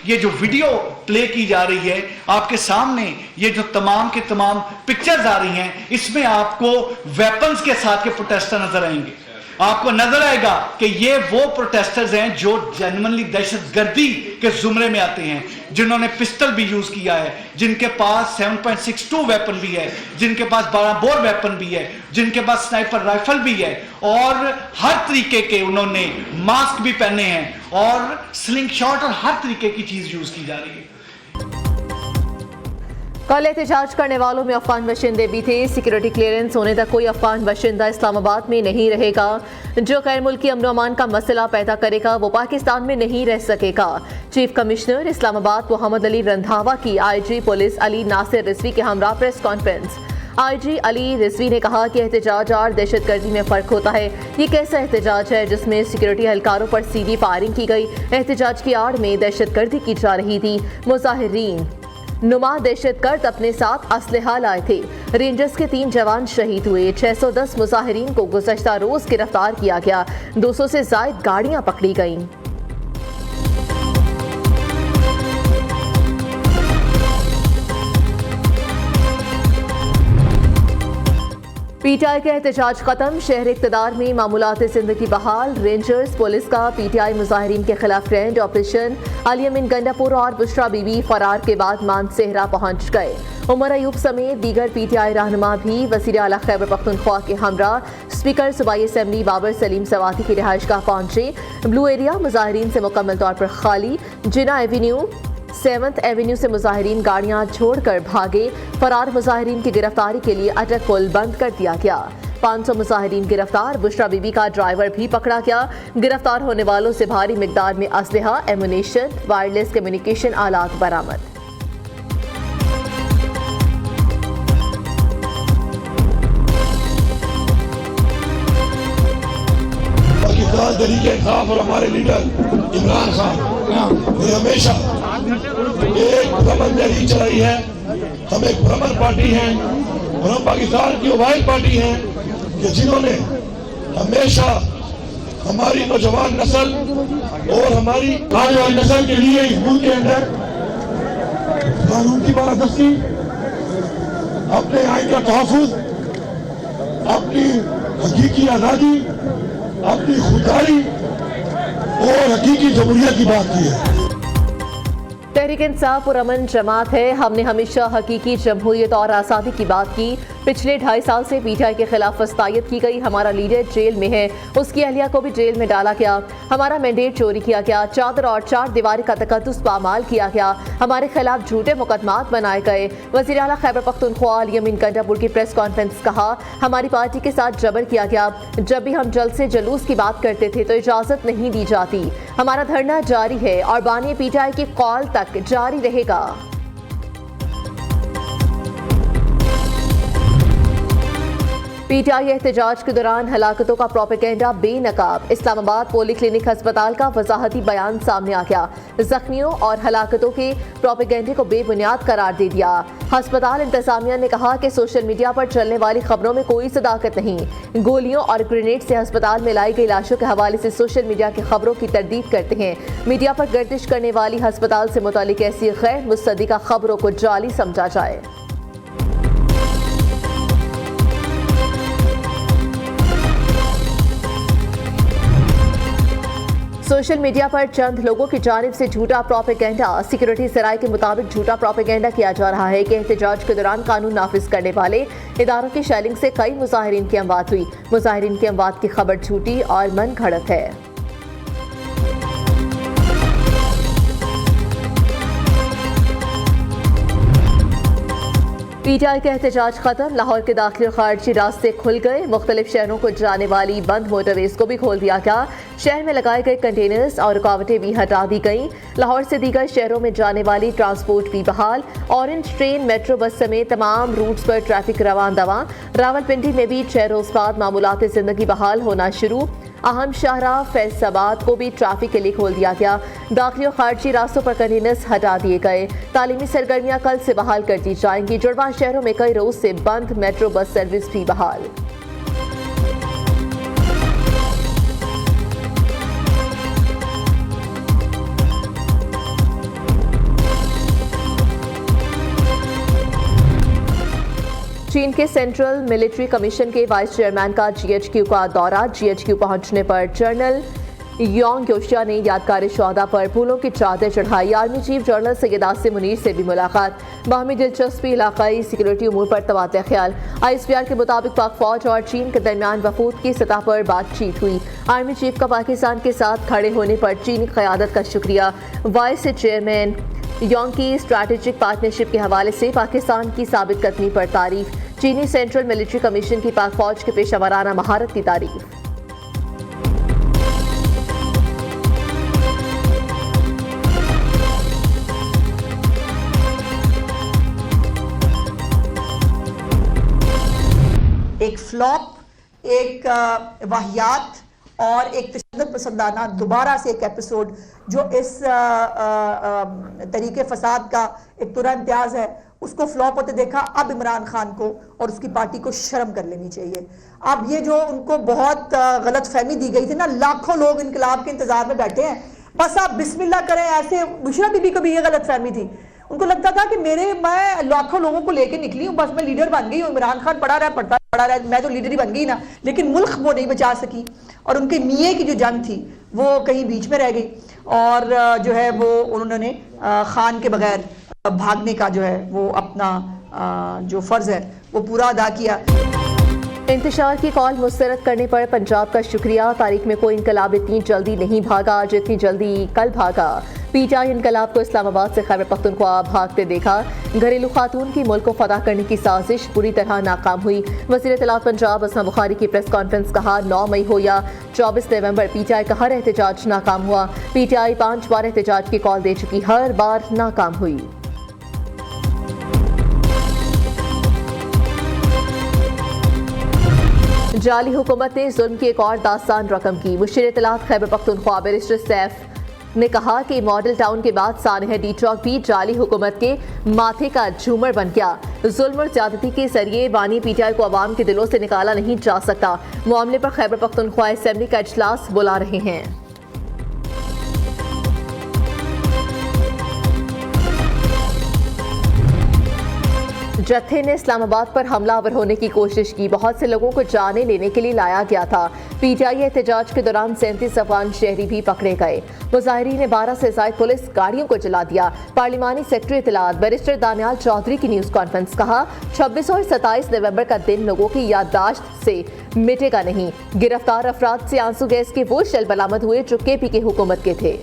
ये जो video play की जा रही है आपके सामने, ये जो तमाम के तमाम पिक्चर्स आ रही हैं, इसमें आपको वेपन्स के साथ के प्रोटेस्टर नजर आएंगे। आपको नजर आएगा कि ये वो प्रोटेस्टर्स हैं जो जेन्युइनली दहशतगर्दी के जुमरे में आते हैं, जिन्होंने पिस्टल भी यूज किया है, जिनके पास 7.62 वेपन भी है, जिनके पास 12 बोर वेपन भी है, जिनके पास स्नाइपर राइफल भी है, और हर तरीके के उन्होंने मास्क भी पहने हैं और स्लिंग शॉट और हर तरीके की चीज यूज की जा रही है। कल एहतजाज करने वालों में अफगान बाशिंदे भी थे। सिक्योरिटी क्लियरेंस होने तक कोई अफगान बाशिंदा इस्लामाबाद में नहीं रहेगा। जो गैर मुल्की अमन अमान का मसला पैदा करेगा वो पाकिस्तान में नहीं रह सकेगा। चीफ कमिश्नर इस्लामाबाद मोहम्मद अली रंधावा की IG पुलिस अली नासिर रिजवी के हमरा press conference. IG Ali Rizvi ने कहा कि एहतजाज और दहशतगर्दी में फ़र्क होता है। ये कैसा एहतजाज है जिसमें सिक्योरिटी एहलकारों पर सीधी फायरिंग की गई? एहतजाज की आड़ में दहशतगर्दी की जा रही थी। मुजाहिरीन नुमा दहशतगर्द अपने साथ असलहा लाए थे। रेंजर्स के 3 जवान शहीद हुए। 610 मुजाहिरीन को गुज़श्ता रोज गिरफ्तार किया गया। 200 से ज़ायद गाड़ियां पकड़ी गईं। PTI का एहतजाज खत्म। शहर इक़्तिदार में मामूलात ज़िंदगी बहाल। रेंजर्स पुलिस का PTI मुजाहिरीन के खिलाफ ग्रैंड ऑपरेशन। अली अमीन गंडापुर और बुशरा बीबी फरार के बाद मानसेहरा पहुंच गए। उमर अयूब समेत दीगर PTI रहनुमा भी वज़ीर आला खैबर पख्तूनख्वा के हमरा स्पीकर सूबाई असम्बली बाबर सलीम सवाती की रिहाइशगाह पहुंचे। ब्लू एरिया मुजाहिरीन से मुकम्मल तौर पर खाली। जिना एवेन्यू 7th एवेन्यू से मुजाहिरीन गाड़ियां छोड़कर भागे। फरार मुजाहिरीन की गिरफ्तारी के लिए अटक पुल बंद कर दिया गया। 500 मुजाहिरीन गिरफ्तार। बुशरा बीबी का ड्राइवर भी पकड़ा गया। गिरफ्तार होने वालों से भारी मिकदार में असलहा, एमुनेशन, वायरलेस कम्युनिकेशन आलात बरामद। पाकिस्तान तरीके इंसाफ और हमारे लीडर इमरान खान ने हमेशा एक भ्रमण रैली चलाई है। हम एक भ्रमण पार्टी हैं और हम पाकिस्तान की वाहिद पार्टी हैं कि जिन्होंने हमेशा हमारी नौजवान नस्ल और हमारी आने वाली नस्ल के लिए इस मुल्क के अंदर कानून की बालादस्ती, अपने आइन का तहफ़्फ़ुज़, अपनी हकीकी आज़ादी, अपनी खुददारी और हकीकी जमहूरियत की बात की है। तहरीक इंसाफ और अमन जमात है। हमने हमेशा हकीकी जमहूरियत और आज़ादी की बात की। पिछले 2.5 साल से PTI के खिलाफ वस्तायत की गई। हमारा लीडर जेल में है, उसकी अहलिया को भी जेल में डाला गया। हमारा मैंडेट चोरी किया गया। चादर और 4 दीवारी का तकद्दुस पामाल किया गया। हमारे खिलाफ झूठे मुकदमात बनाए गए। वज़ीर आला खैबर पख्तूनख्वा अली अमीन गंडापुर की प्रेस कॉन्फ्रेंस। कहा हमारी पार्टी के साथ जबर किया गया। जब भी हम जल्द से जुलूस की बात करते थे तो इजाज़त नहीं दी जाती। हमारा धरना जारी है और बानी PTI की कॉल तक जारी रहेगा। PTI एहतजाज के दौरान हलाकतों का प्रोपेगेंडा बेनकाब। इस्लामाबाद पोली क्लिनिक अस्पताल का वजाहती बयान सामने आ गया। जख्मियों और हलाकतों के प्रोपेगेंडे को बेबुनियाद करार दे दिया। अस्पताल इंतजामिया ने कहा कि सोशल मीडिया पर चलने वाली खबरों में कोई सदाकत नहीं। गोलियों और ग्रेनेड से अस्पताल में लाई गई लाशों के हवाले से सोशल मीडिया की खबरों की तरदीद करते हैं। मीडिया पर गर्दिश करने वाली अस्पताल से मुतालिक ऐसी गैर मुस्तदिका खबरों को जाली समझा जाए। सोशल मीडिया पर चंद लोगों की जानिब से झूठा प्रोपेगेंडा। सिक्योरिटी सराय के मुताबिक झूठा प्रोपेगेंडा किया जा रहा है कि एहतजाज के दौरान कानून नाफिज करने वाले इदारों की शेलिंग से कई मुजाहिरीन की अमवात हुई। मुजाहिरीन की अमवात की खबर झूठी और मन घड़त है। PTI का एहतजाज खत्म। लाहौर के दाखिल खारजी रास्ते खुल गए। मुख्तलिफ शहरों को जाने वाली बंद मोटरवेज को भी खोल दिया गया। शहर में लगाए गए कंटेनर्स और रुकावटें भी हटा दी गईं। लाहौर से दीगर शहरों में जाने वाली ट्रांसपोर्ट भी बहाल। ऑरेंज ट्रेन, मेट्रो बस समेत तमाम रूट्स पर ट्रैफिक रवान दवा। रावलपिंडी में भी 6 रोज बाद मामूलात जिंदगी बहाल होना शुरू। अहम शाहराह फैसलाबाद को भी ट्रैफिक के लिए खोल दिया गया। दाखिली और खारजी रास्तों पर कंटेनर्स हटा दिए गए। तालीमी सरगर्मियां कल से बहाल कर दी जाएंगी। जुड़वा शहरों में कई रोज से बंद मेट्रो बस सर्विस भी बहाल। चीन के सेंट्रल मिलिट्री कमीशन के वाइस चेयरमैन का GHQ का दौरा। GHQ पहुंचने पर जनरल योंग योशिया ने यादगार शौदा पर फूलों की चादर चढ़ाई। Army chief general Syed Asim Munir से भी मुलाकात। बाहमी दिलचस्पी, इलाकाई सिक्योरिटी उमूर पर तबादला ख्याल। ISPR के मुताबिक पाक फौज और चीन के दरमियान वफूद की सतह पर बातचीत हुई। आर्मी चीफ का पाकिस्तान के साथ खड़े होने पर चीनी क़यादत का शुक्रिया। वाइस चेयरमैन योंग की स्ट्रैटेजिक पार्टनरशिप के हवाले से पाकिस्तान की साबित कदमी पर तारीफ। चीनी सेंट्रल मिलिट्री कमीशन की पाक फौज के पेशा वराना महारत की तारीफ। एक फ्लॉप, एक वाहियात और एक तशद्दुद पसंदाना दोबारा से एक एपिसोड जो इस तरीके फसाद का एक तुरंत इम्तियाज है, उसको फ्लॉप होते देखा। अब इमरान खान को और उसकी पार्टी को शर्म कर लेनी चाहिए। अब ये जो उनको बहुत गलत फहमी दी गई थी ना, लाखों लोग इनकलाब के इंतजार में बैठे हैं, बस आप बिस्मिल्लाह करें। ऐसे बुशरा बीबी को भी ये गलत फहमी थी, उनको लगता था कि मैं लाखों लोगों को लेके निकली हूँ, बस मैं लीडर बन गई हूँ, इमरान खान पड़ा रहा, मैं तो लीडर ही बन गई ना। लेकिन मुल्क वो नहीं बचा सकी और उनके मियाँ की जो जंग थी वो कहीं बीच में रह गई और जो है वो उन्होंने खान के बगैर भागने का जो है वो अपना जो फर्ज है वो पूरा अदा किया। इंतशार की कॉल मुस्तरद करने पर पंजाब का शुक्रिया। तारीख में कोई इनकलाब इतनी जल्दी नहीं भागा जितनी जल्दी कल भागा। PTI इनकलाब को इस्लामाबाद से खैबर पख्तूनख्वा भागते देखा। घरेलू खातून की मुल्क को फतह करने की साजिश पूरी तरह नाकाम हुई। वज़ीर इत्तलात पंजाब असमा बुखारी की प्रेस कॉन्फ्रेंस, कहा 9 मई हो या 24 नवंबर PTI का हर एहतजाज नाकाम हुआ। PTI 5 बार एहतजाज की कॉल दे चुकी, हर बार नाकाम हुई। जाली हुकूमत ने जुल्म की एक और दास्तान रकम की। मुशीर इत्तलात खैबर पख्तूनख्वा बैरिस्टर सैफ ने कहा कि मॉडल टाउन के बाद सानह डी चौक भी जाली हुकूमत के माथे का झूमर बन गया। जुल्म और ज्यादती के जरिए बानी PTI को अवाम के दिलों से निकाला नहीं जा सकता। मामले पर खैबर पख्तूनख्वा असेंबली का इजलास बुला रहे हैं। जत्थे ने इस्लामाबाद पर हमलावर होने की कोशिश की। बहुत से लोगों को जाने लेने के लिए लाया गया था। PTI एहतजाज के दौरान 37 अफगान शहरी भी पकड़े गए। मुजाहिरीन ने 12 से ज्यादा पुलिस गाड़ियों को जला दिया। पार्लिमानी सेक्रेटरी इत्तलात बैरिस्टर दानियाल चौधरी की न्यूज कॉन्फ्रेंस, कहा 26 और 27 नवंबर का दिन लोगों की याददाश्त से मिटेगा नहीं। गिरफ्तार अफराद से आंसू गैस के वो शेल बरामद हुए जो KP की हुकूमत के थे।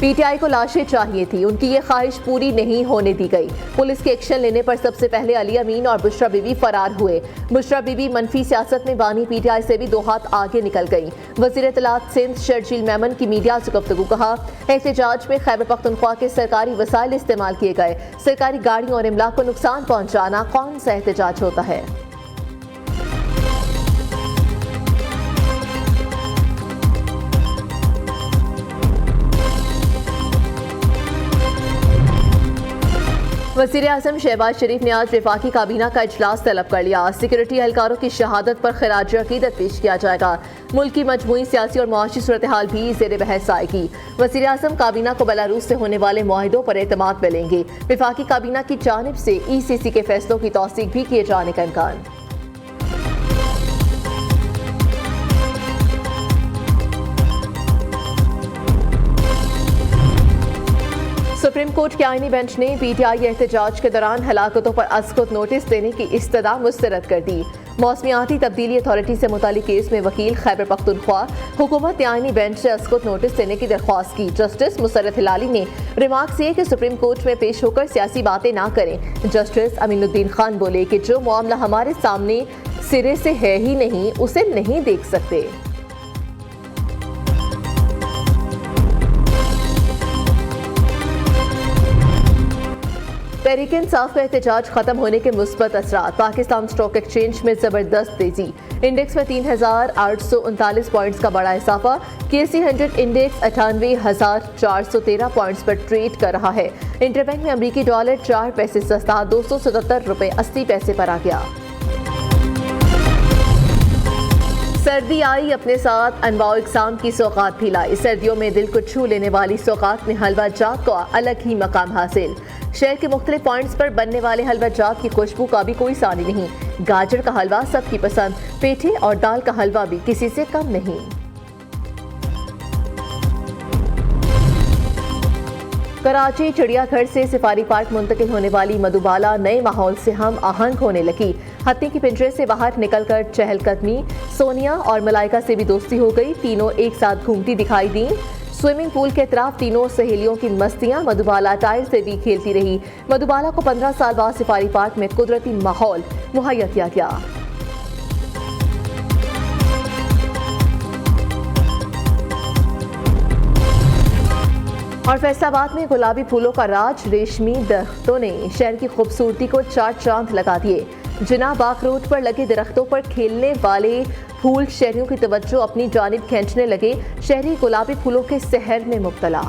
PTI को लाशें चाहिए थी, उनकी ये ख्वाहिश पूरी नहीं होने दी गई। पुलिस के एक्शन लेने पर सबसे पहले अली अमीन और बुशरा बीबी फरार हुए। बुशरा बीबी मनफी सियासत में बानी PTI से भी 2 हाथ आगे निकल गई। वज़ीर इत्तलात सिंध शर्जील मेमन की मीडिया से गुफ्तगू, कहा एहतजाज में खैबर पख्तूनख्वा के सरकारी वसाइल इस्तेमाल किए गए। सरकारी गाड़ियों और इमलाक को नुकसान पहुंचाना कौन सा एहतजाज होता है। वज़ीर आज़म शहबाज शरीफ ने आज वफाकी काबीना का इजलास तलब कर लिया। सिक्योरिटी एहलकारों की शहादत पर खिराज अकीदत पेश किया जाएगा। मुल्क की मजमूई सियासी और मुआशी सूरत हाल भी ज़ेर बहस आएगी। वज़ीर आज़म काबीना को बेलारूस से होने वाले मुआहिदों पर एतमाद मिलेंगे। वफाकी काबीना की जानिब से ECC के फैसलों की तौसीक भी किए जाने का इम्कान। सुप्रीम कोर्ट के आईनी बेंच ने PTI एहतजाज के दौरान हलाकतों पर अस्कुत नोटिस देने की इस्तदा मुस्तरद कर दी। मौसमियाती तब्दीली अथॉरिटी से मुतालिक केस में वकील खैबर पख्तूनख्वा हुकूमत ने आईनी बेंच से अस्कुत नोटिस देने की दरख्वास्त की। जस्टिस मुसर्रत हिलाली ने रिमार्क किए कि सुप्रीम कोर्ट में पेश होकर सियासी बातें ना करें। जस्टिस अमीनुद्दीन खान बोले कि जो मामला हमारे सामने सिरे से है ही नहीं, उसे नहीं देख सकते। तहरीक इंसाफ का एहतजाज खत्म होने के मुस्बत असरात। पाकिस्तान स्टॉक एक्सचेंज में जबरदस्त तेजी। इंडेक्स में 3,839 पॉइंट्स का बड़ा इजाफा। KSE 100 इंडेक्स 98,413 पॉइंट्स पर ट्रेड कर रहा है। इंटरबैंक में अमरीकी डॉलर 4 पैसे सस्ता ₹277.80 पर आ गया। सर्दी आई अपने साथ अनवाउ इकसाम की सौगात भी लाई। सर्दियों में दिल को छू लेने वाली सौगात में हलवा जात को अलग ही मकाम हासिल। शहर के मुख्तलिफ पॉइंट्स पर बनने वाले हलवा जात की खुशबू का भी कोई सानी नहीं। गाजर का हलवा सबकी पसंद, पेठे और दाल का हलवा भी किसी से कम नहीं। कराची चिड़ियाघर से सफारी पार्क मुंतकिल होने वाली मधुबाला नए माहौल से हम आहंग होने लगी। हाथी के पिंजरे से बाहर निकलकर चहलकदमी, सोनिया और मलाइका से भी दोस्ती हो गई। तीनों एक साथ घूमती दिखाई दी। स्विमिंग पूल के तरफ तीनों सहेलियों की मस्तियां। मधुबाला टाइल से भी खेलती रही। मधुबाला को 15 साल बाद सफारी पार्क में कुदरती माहौल मुहैया किया गया। और फैसलाबाद में गुलाबी फूलों का राज। रेशमी दरख्तों ने शहर की खूबसूरती को चार चांद लगा दिए। जिना बाग रोड पर लगे दरख्तों पर खेलने वाले फूल शहरियों की तवज्जो अपनी जानिब खींचने लगे। शहरी गुलाबी फूलों के सहर में मुब्तला।